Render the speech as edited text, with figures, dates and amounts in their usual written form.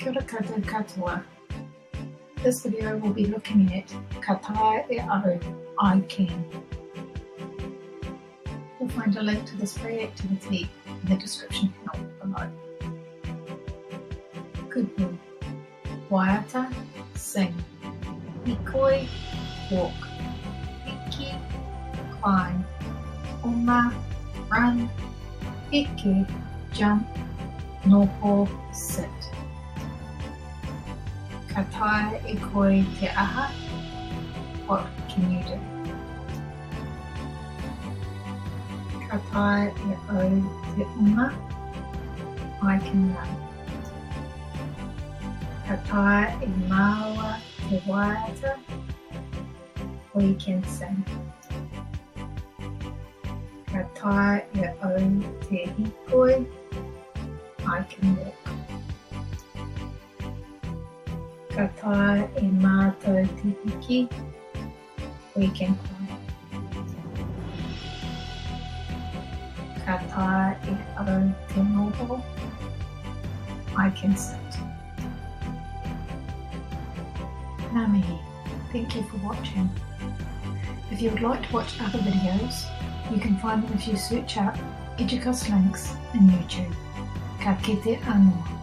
Kia ora koutou katoa. This video will be looking at ka taea e aru, I can. You'll find a link to this free activity in the description below. Kupu, waiata, sing. Ikoi, walk. Piki, climb. Oma, run. Piki, jump. Noho, sit. Ka taea e koe te aha, what can you do? Ka taea e au te unga, I can run. Ka taea e māua te waiata, we can sing. Ka taea e au te hikoi, I can walk. Ka taea e mātou te piki, we can climb. Ka taea e aru te noho, I can sit. Ngā mihi, thank you for watching. If you would like to watch other videos, you can find them if you search up Educast Links in YouTube. Ka kite anō.